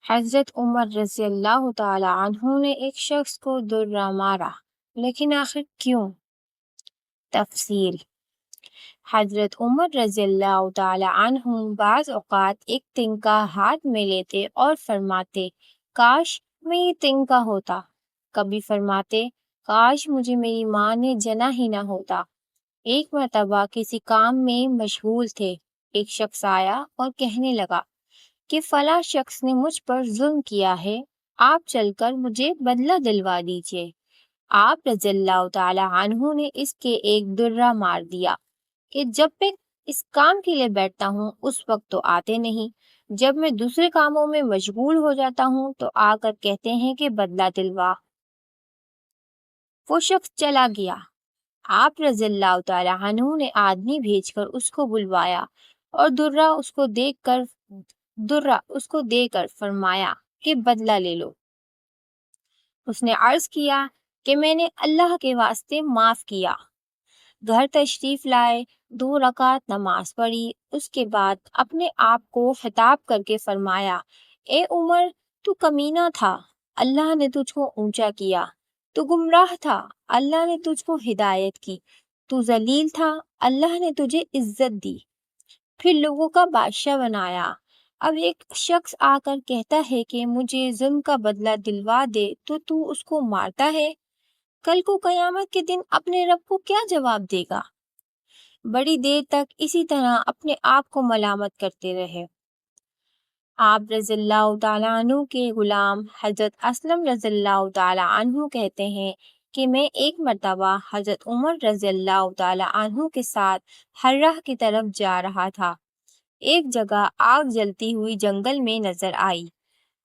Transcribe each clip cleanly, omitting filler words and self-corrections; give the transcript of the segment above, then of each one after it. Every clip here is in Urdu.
حضرت عمر رضی اللہ تعالی عنہ نے ایک شخص کو درہ مارا، لیکن آخر کیوں؟ تفصیل: حضرت عمر رضی اللہ تعالی عنہ بعض اوقات ایک تنکا ہاتھ میں لیتے اور فرماتے، کاش میں یہ تنکا ہوتا۔ کبھی فرماتے، کاش مجھے میری ماں نے جنا ہی نہ ہوتا۔ ایک مرتبہ کسی کام میں مشغول تھے، ایک شخص آیا اور کہنے لگا کہ فلاں شخص نے مجھ پر ظلم کیا ہے، آپ چل کر مجھے بدلہ دلوا دیجیے۔ آپ رضی اللہ تعالی عنہ نے اس کے ایک درہ مار دیا کہ جب میں اس کام کے لیے بیٹھتا ہوں اس وقت تو آتے نہیں، جب میں دوسرے کاموں میں مشغول ہو جاتا ہوں تو آ کر کہتے ہیں کہ بدلہ دلوا۔ وہ شخص چلا گیا۔ آپ رضی اللہ تعالی عنہ نے آدمی بھیج کر اس کو بلوایا اور درہ اس کو دے کر فرمایا کہ بدلہ لے لو۔ اس نے عرض کیا کہ میں نے اللہ کے واسطے معاف کیا۔ گھر تشریف لائے، 2 رکعت نماز پڑھی، اس کے بعد اپنے آپ کو خطاب کر کے فرمایا، اے عمر، تو کمینہ تھا، اللہ نے تجھ کو اونچا کیا۔ تو گمراہ تھا، اللہ نے تجھ کو ہدایت کی۔ تو ذلیل تھا، اللہ نے تجھے عزت دی، پھر لوگوں کا بادشاہ بنایا۔ اب ایک شخص آ کر کہتا ہے کہ مجھے ظلم کا بدلہ دلوا دے تو اس کو مارتا ہے، کل کو قیامت کے دن اپنے رب کو کیا جواب دے گا؟ بڑی دیر تک اسی طرح اپنے آپ کو ملامت کرتے رہے۔ آپ رضی اللہ تعالیٰ عنہ کے غلام حضرت اسلم رضی اللہ تعالیٰ عنہ کہتے ہیں کہ میں ایک مرتبہ حضرت عمر رضی اللہ تعالیٰ عنہ کے ساتھ حرہ کی طرف جا رہا تھا۔ ایک جگہ آگ جلتی ہوئی جنگل میں نظر آئی۔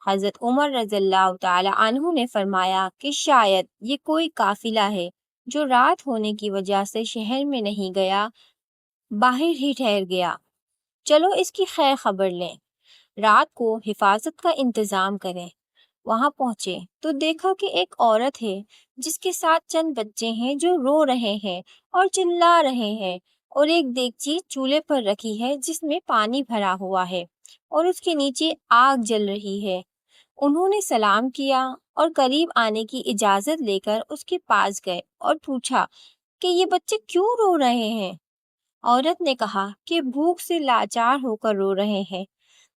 حضرت عمر رضی اللہ تعالیٰ عنہ نے فرمایا کہ شاید یہ کوئی قافلہ ہے جو رات ہونے کی وجہ سے شہر میں نہیں گیا، باہر ہی ٹھہر گیا، چلو اس کی خیر خبر لیں، رات کو حفاظت کا انتظام کریں۔ وہاں پہنچے تو دیکھا کہ ایک عورت ہے جس کے ساتھ چند بچے ہیں جو رو رہے ہیں اور چلا رہے ہیں، اور ایک دیگچی چولہے پر رکھی ہے جس میں پانی بھرا ہوا ہے اور اس کے نیچے آگ جل رہی ہے۔ انہوں نے سلام کیا اور قریب آنے کی اجازت لے کر اس کے پاس گئے اور پوچھا کہ یہ بچے کیوں رو رہے ہیں؟ عورت نے کہا کہ بھوک سے لاچار ہو کر رو رہے ہیں۔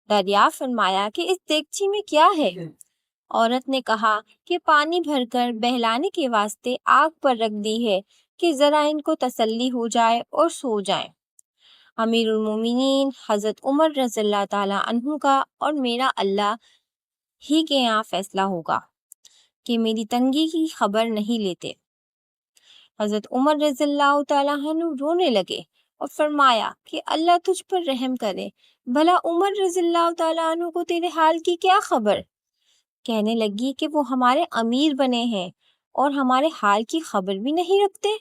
دریافت فرمایا کہ اس دیگچی میں کیا ہے؟ عورت نے کہا کہ پانی بھر کر بہلانے کے واسطے آگ پر رکھ دی ہے کہ ذرا ان کو تسلی ہو جائے اور سو جائیں۔ امیر المومنین حضرت عمر رضی اللہ تعالیٰ عنہ کا اور میرا اللہ ہی کے یہاں فیصلہ ہوگا کہ میری تنگی کی خبر نہیں لیتے۔ حضرت عمر رضی اللہ تعالیٰ عنہ رونے لگے اور فرمایا کہ اللہ تجھ پر رحم کرے، بھلا عمر رضی اللہ تعالیٰ عنہ کو تیرے حال کی کیا خبر؟ کہنے لگی کہ وہ ہمارے امیر بنے ہیں اور ہمارے حال کی خبر بھی نہیں رکھتے۔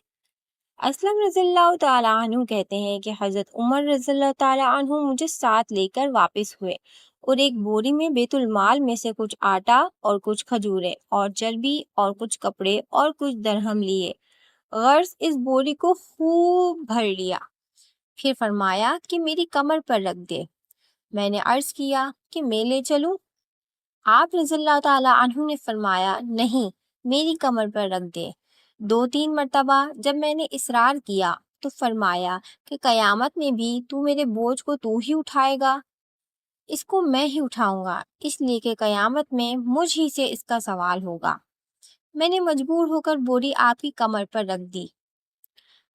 اسلم رضی اللہ تعالیٰ عنہ کہتے ہیں کہ حضرت عمر رضی اللہ تعالیٰ عنہ مجھے ساتھ لے کر واپس ہوئے اور ایک بوری میں بیت المال میں سے کچھ آٹا اور کچھ کھجوریں اور چربی اور کچھ کپڑے اور کچھ درہم لیے، غرض اس بوری کو خوب بھر لیا، پھر فرمایا کہ میری کمر پر رکھ دے۔ میں نے عرض کیا کہ میں لے چلوں؟ آپ رضی اللہ تعالیٰ عنہ نے فرمایا نہیں، میری کمر پر رکھ دے۔ 2-3 مرتبہ جب میں نے اصرار کیا تو فرمایا کہ قیامت میں بھی تو میرے بوجھ کو تو ہی اٹھائے گا، اس کو میں ہی اٹھاؤں گا، اس لیے کہ قیامت میں مجھ ہی سے اس کا سوال ہوگا۔ میں نے مجبور ہو کر بوری آپ کی کمر پر رکھ دی۔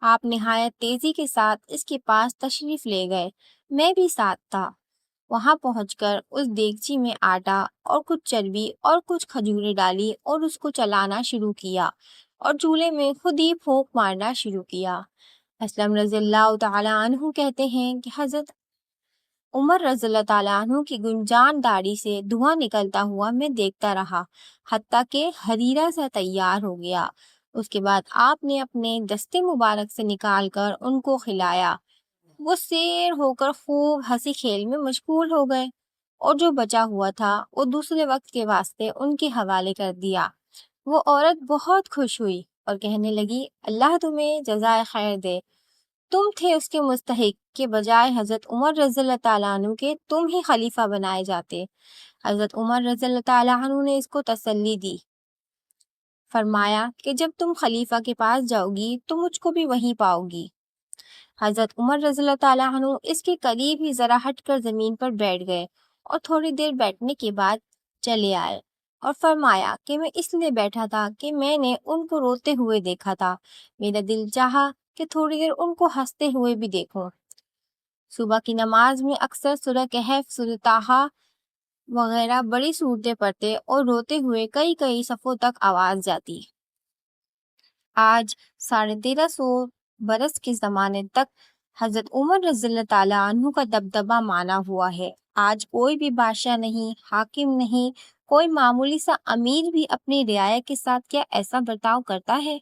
آپ نہایت تیزی کے ساتھ اس کے پاس تشریف لے گئے، میں بھی ساتھ تھا۔ وہاں پہنچ کر اس دیگچی میں آٹا اور کچھ چربی اور کچھ کھجوریں ڈالی اور اس کو چلانا شروع کیا اور چولہے میں خود ہی پھونک مارنا شروع کیا۔ اسلم رضی اللہ تعالیٰ عنہ کہتے ہیں کہ حضرت عمر رضی اللہ تعالیٰ عنہ کی گنجان داڑھی سے دھواں نکلتا ہوا میں دیکھتا رہا حتیٰ کہ حریرہ سا تیار ہو گیا۔ اس کے بعد آپ نے اپنے دستے مبارک سے نکال کر ان کو کھلایا۔ وہ سیر ہو کر خوب ہنسی کھیل میں مشغول ہو گئے اور جو بچا ہوا تھا وہ دوسرے وقت کے واسطے ان کے حوالے کر دیا۔ وہ عورت بہت خوش ہوئی اور کہنے لگی، اللہ تمہیں جزائے خیر دے، تم تھے اس کے مستحق کہ بجائے حضرت عمر رضی اللہ تعالیٰ عنہ کے تم ہی خلیفہ بنائے جاتے۔ حضرت عمر رضی اللہ تعالیٰ عنہ نے اس کو تسلی دی، فرمایا کہ جب تم خلیفہ کے پاس جاؤ گی تو مجھ کو بھی وہیں پاؤ گی۔ حضرت عمر رضی اللہ تعالیٰ عنہ اس کے قریب ہی ذرا ہٹ کر زمین پر بیٹھ گئے اور تھوڑی دیر بیٹھنے کے بعد چلے آئے اور فرمایا کہ میں اس لیے بیٹھا تھا کہ میں نے ان کو روتے ہوئے دیکھا تھا، میرا دل چاہا کہ تھوڑی دیر ان کو ہنستے ہوئے بھی دیکھوں۔ صبح کی نماز میں اکثر سورہ کہف، سورہ طٰہٰ وغیرہ بڑی صورتیں پڑھتے اور روتے ہوئے کئی کئی صفوں تک آواز جاتی۔ آج 1350 برس کے زمانے تک حضرت عمر رضی اللہ تعالیٰ عنہ کا دبدبہ مانا ہوا ہے۔ آج کوئی بھی بادشاہ نہیں، حاکم نہیں، کوئی معمولی سا امیر بھی اپنی رعایا کے ساتھ کیا ایسا برتاؤ کرتا ہے؟